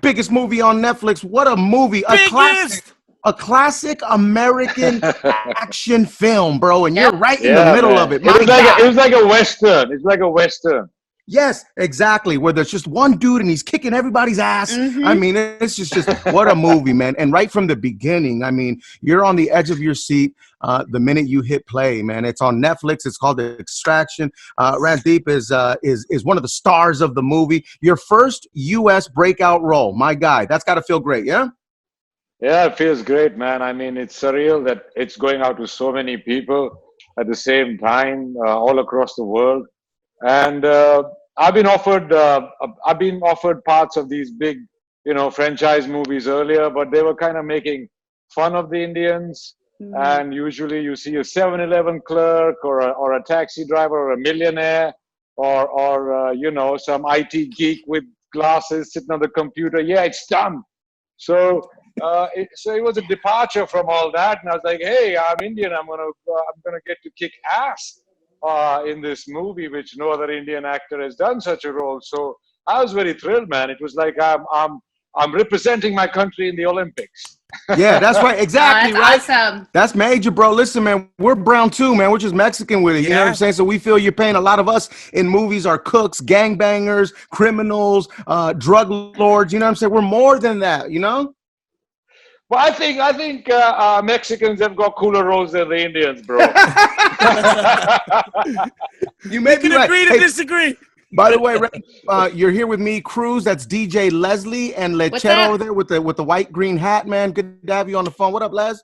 biggest movie on Netflix. What a movie. Biggest. A classic American action film, bro. And you're Yep. right in the Yeah, middle of man. it. My It God. was like a western. It's like a western. Yes, exactly. Where there's just one dude and he's kicking everybody's ass. I Mm-hmm. mean, it's just what a movie, man. And right from the beginning, I mean, you're on the edge of your seat the minute you hit play, man. It's on Netflix. It's called The Extraction. Randeep is one of the stars of the movie. Your first U.S. breakout role, my guy. That's got to feel great, yeah? Yeah, it feels great, man. I mean, it's surreal that it's going out to so many people at the same time, all across the world. And I've been offered parts of these big, franchise movies earlier, but they were kind of making fun of the Indians. Mm. And usually you see a 7-Eleven clerk or a taxi driver or a millionaire or some IT geek with glasses sitting on the computer. Yeah, it's done. So it was a departure from all that, and I was like, "Hey, I'm Indian. I'm gonna get to kick ass in this movie, which no other Indian actor has done such a role." So I was very thrilled, man. It was like I'm representing my country in the Olympics. Yeah, that's right. Exactly, right? That's awesome. That's major, bro. Listen, man, we're brown too, man. We're just Mexican with it. You know what I'm saying? So we feel your pain. A lot of us in movies are cooks, gangbangers, criminals, drug lords. You know what I'm saying? We're more than that, you know? Well, I think Mexicans have got cooler roles than the Indians, bro. You may We be can right. agree to Hey, disagree. by the way, you're here with me, Cruz. That's DJ Leslie and What's Lechero up? over there with the white green hat, man. Good to have you on the phone. What up, Les?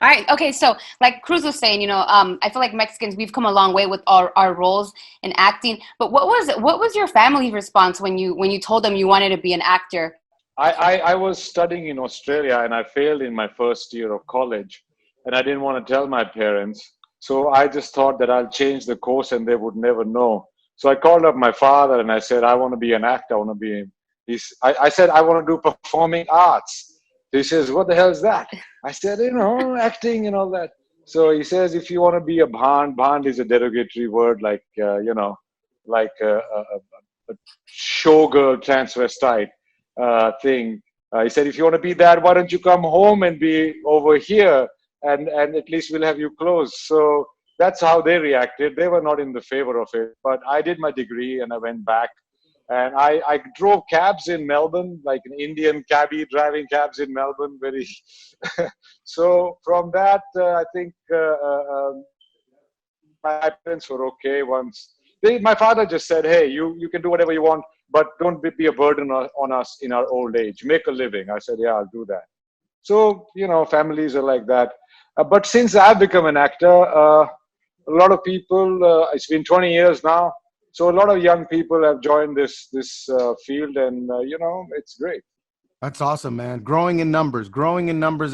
All right. Okay. So, like Cruz was saying, I feel like Mexicans, we've come a long way with our roles in acting. But what was your family response when you told them you wanted to be an actor? I was studying in Australia and I failed in my first year of college, and I didn't want to tell my parents. So I just thought that I'll change the course and they would never know. So I called up my father and I said, I want to be an actor. I want to be. I said, I want to do performing arts. He says, what the hell is that? I said, acting and all that. So he says, if you want to be a bhand is a derogatory word like a showgirl transvestite thing. He said, if you want to be that, why don't you come home and be over here, and at least we'll have you close. So that's how they reacted. They were not in the favor of it, but I did my degree and I went back. And I drove cabs in Melbourne, like an Indian cabbie driving cabs in Melbourne. Very. So from that, I think my parents were okay once. My father just said, "Hey, you can do whatever you want, but don't be a burden on us in our old age. Make a living." I said, "Yeah, I'll do that." So families are like that. But since I've become an actor, a lot of people. It's been 20 years now, so a lot of young people have joined this field, and it's great. That's awesome, man. Growing in numbers,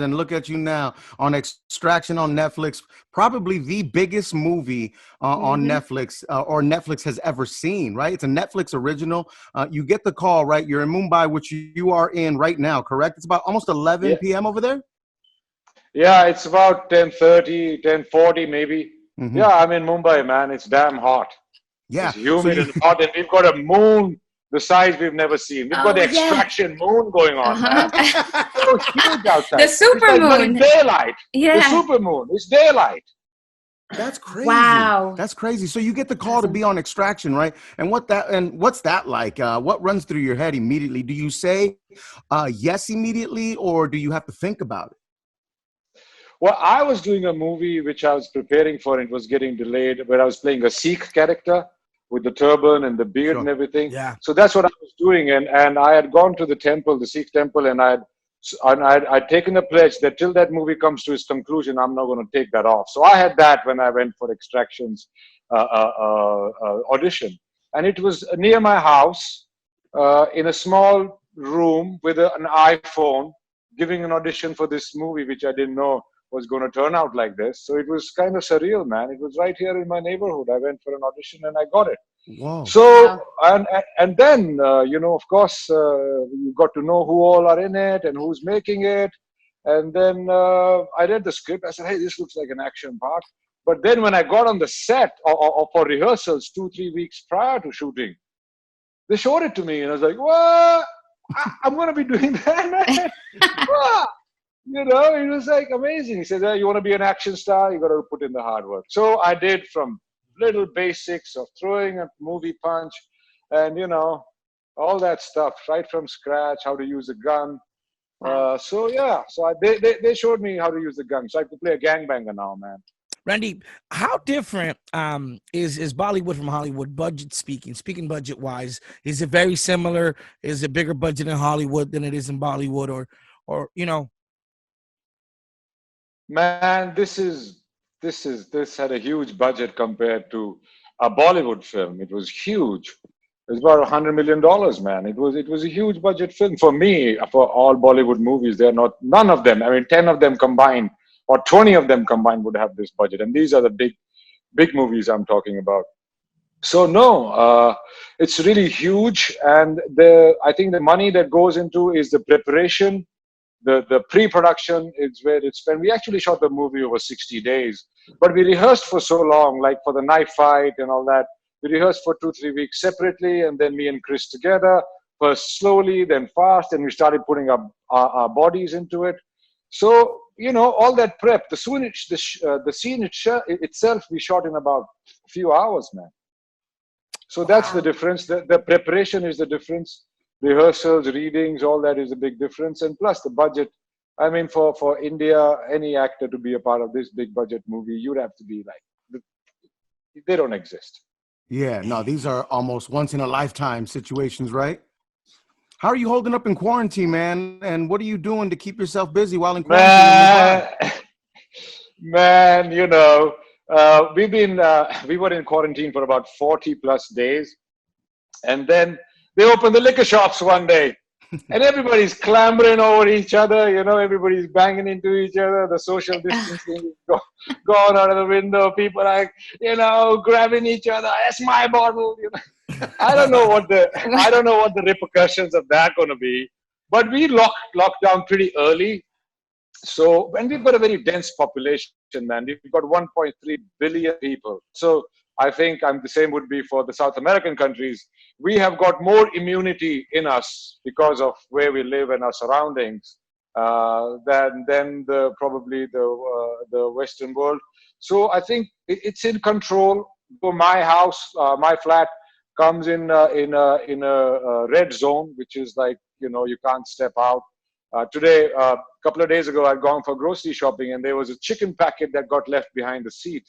and look at you now on Extraction on Netflix, probably the biggest movie on Mm-hmm. Netflix or Netflix has ever seen, right? It's a Netflix original. You get the call, right? You're in Mumbai, which you are in right now, correct? It's about almost 11 Yeah, p.m. over there? yeah. It's about 10:30, 10:40, maybe. Hmm. Yeah, I'm in Mumbai, man. It's damn hot. Yeah. It's So humid you, and hot, and we've got a moon the size we've never seen. We've got Oh the yeah. extraction moon going on, man. Uh-huh. It's so huge The outside. It's super like bloody moon. daylight. The Yeah. super moon. It's daylight. that's crazy. Wow. That's crazy. So you get the That's call to awesome. be on Extraction, right? And what's that like? What runs through your head immediately? Do you say yes immediately, or do you have to think about it? Well, I was doing a movie which I was preparing for, and it was getting delayed, where I was playing a Sikh character with the turban and the beard and Sure. everything. Yeah. So that's what I was doing, and I had gone to the temple, the Sikh temple, and I'd taken a pledge that till that movie comes to its conclusion, I'm not going to take that off. So I had that when I went for Extraction's audition, and it was near my house, in a small room with an iPhone, giving an audition for this movie, which I didn't know was going to turn out like this. So it was kind of surreal, man. It was right here in my neighborhood. I went for an audition and I got it. Whoa. So Wow. and then of course, you got to know who all are in it and who's making it. And then I read the script. I said, "Hey, this looks like an action part." But then when I got on the set or for rehearsals 2-3 weeks prior to shooting, they showed it to me, and I was like, "What?" I'm going to be doing that, man. Wow. You know, it was like amazing. He said, you want to be an action star? You got to put in the hard work. So I did from little basics of throwing a movie punch and, all that stuff right from scratch, how to use a gun. They showed me how to use the gun. So I could play a gangbanger now, man. Randeep, how different is Bollywood from Hollywood, budget speaking? Speaking budget wise, is it very similar? Is it bigger budget in Hollywood than it is in Bollywood, or Man, this had a huge budget compared to a Bollywood film. It was huge. It was about $100 million, man. It was a huge budget film for me. For all Bollywood movies, they're not, none of them. I mean, 10 of them combined or 20 of them combined would have this budget, and these are the big movies I'm talking about. So no, it's really huge, and I think the money that goes into is the preparation, the pre-production is where it's spent. We actually shot the movie over 60 days, but we rehearsed for so long, like for the knife fight and all that. We rehearsed for 2-3 weeks separately, and then me and Chris together, first slowly, then fast, and we started putting our bodies into it. So, all that prep, the scene itself, we shot in about a few hours, man. So that's the difference. The preparation is the difference. Rehearsals, readings, all that is a big difference. And plus the budget. I mean, for India, any actor to be a part of this big budget movie, you'd have to be like, they don't exist. Yeah, no, these are almost once in a lifetime situations, right? How are you holding up in quarantine, man? And what are you doing to keep yourself busy while in quarantine? Man, we were in quarantine for about 40 plus days. And then they opened the liquor shops one day. And everybody's clambering over each other, everybody's banging into each other. The social distancing is gone out of the window. People are, grabbing each other. That's my bottle. I don't know what the repercussions of that going to be. But we locked down pretty early. So, and we've got a very dense population, man. We've got 1.3 billion people. So I think the same would be for the South American countries. We have got more immunity in us because of where we live and our surroundings than probably the Western world. So I think it's in control. So my house, my flat comes in a red zone, which is like, you can't step out. Today, a couple of days ago, I'd gone for grocery shopping, and there was a chicken packet that got left behind the seat.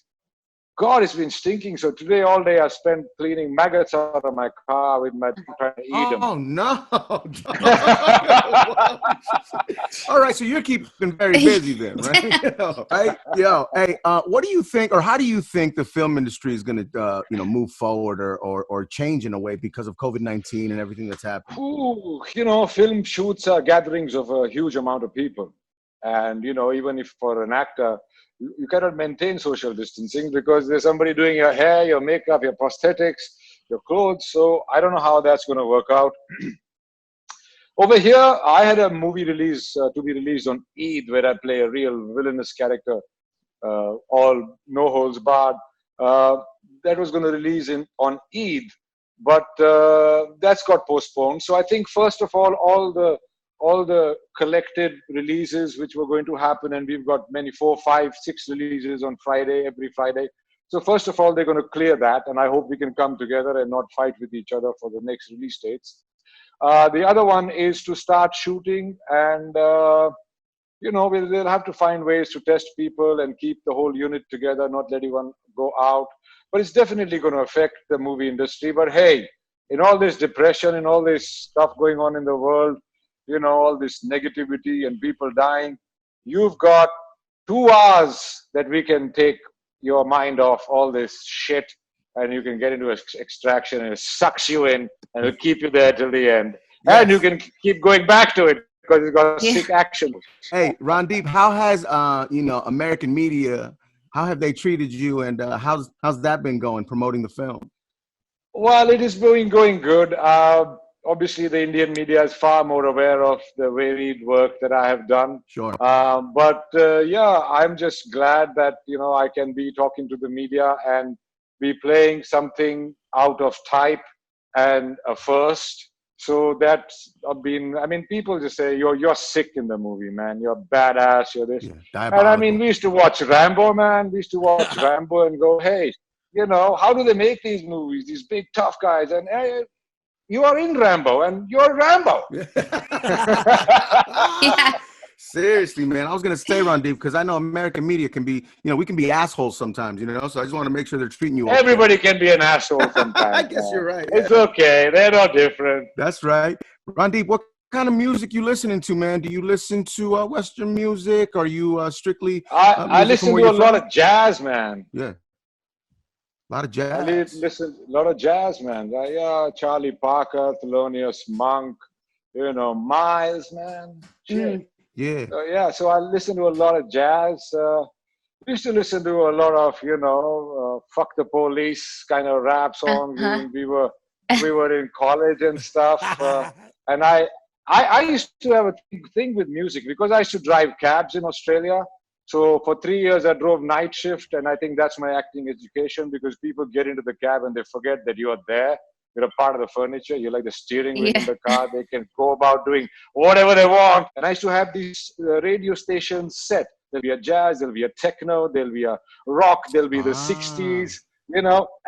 God, it's been stinking. So today, all day, I spent cleaning maggots out of my car with my trying to eat them. Oh, no. All right, so you're keeping very busy then, right? Hey, what do you think, or how do you think the film industry is going to, move forward or change in a way because of COVID-19 and everything that's happening? Ooh, film shoots are gatherings of a huge amount of people. And, even if for an actor, you cannot maintain social distancing because there's somebody doing your hair, your makeup, your prosthetics, your clothes. So I don't know how that's going to work out. Over here, I had a movie release to be released on Eid where I play a real villainous character, all no holds barred. That was going to release on Eid, but that's got postponed. So I think first of all the collected releases which were going to happen, and we've got many 4, 5, 6 releases on every Friday. So first of all, they're going to clear that, and I hope we can come together and not fight with each other for the next release dates. The other one is to start shooting, and they'll have to find ways to test people and keep the whole unit together, not let anyone go out. But it's definitely going to affect the movie industry. But hey, in all this depression and all this stuff going on in the world, all this negativity and people dying, you've got 2 hours that we can take your mind off all this shit, and you can get into extraction, and it sucks you in and it'll keep you there till the end. Yes. And you can keep going back to it because it's got sick action. Hey, Randeep, how has American media, how have they treated you, and how's that been going, promoting the film? Well, it is going good. Obviously, the Indian media is far more aware of the varied work that I have done. Sure. But I'm just glad that, I can be talking to the media and be playing something out of type and a first. So that's been, I mean, people just say, you're sick in the movie, man. You're badass, you're this. Yeah, And I mean, diabolical. we used to watch Rambo, man. We used to watch Rambo and go, hey, you know, how do they make these movies, these big tough guys? And hey, you are in Rambo and you're Rambo. Yeah. Seriously, man. I was gonna say, Randeep, because I know American media can be, we can be assholes sometimes, So I just want to make sure they're treating you okay. Everybody can be an asshole sometimes. I guess you're right. It's okay. They're not different. That's right. Randeep, what kind of music you listening to, man? Do you listen to Western music? Are you strictly I music from listen where to a you're lot from? of jazz, man. Yeah, a lot of I jazz. listen a lot of jazz, man. Yeah, Charlie Parker, Thelonious Monk, Miles, man. Shit. Yeah. Yeah, so I listen to a lot of jazz. Used to listen to a lot of, fuck the police kind of rap songs. Uh-huh. When we were in college and stuff. And I used to have a thing with music because I used to drive cabs in Australia. So for 3 years, I drove night shift, and I think that's my acting education because people get into the cab and they forget that you are there. You're a part of the furniture. You're like the steering wheel in the car. They can go about doing whatever they want. And I used to have these radio stations set. There'll be a jazz, there'll be a techno, there'll be a rock, there'll be the 60s, And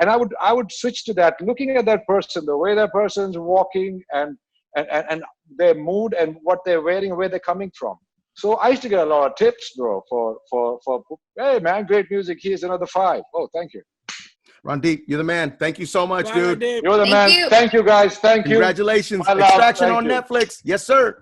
I would switch to that, looking at that person, the way that person's walking and their mood and what they're wearing, where they're coming from. So I used to get a lot of tips, bro, for hey, man, great music. Here's another 5. Oh, thank you. Randeep, you're the man. Thank you so much, Bye, dude. Randeep. You're the Thank man. you. Thank you, guys. Thank you. Congratulations. My love. Extraction Thank on you. Netflix. Yes, sir.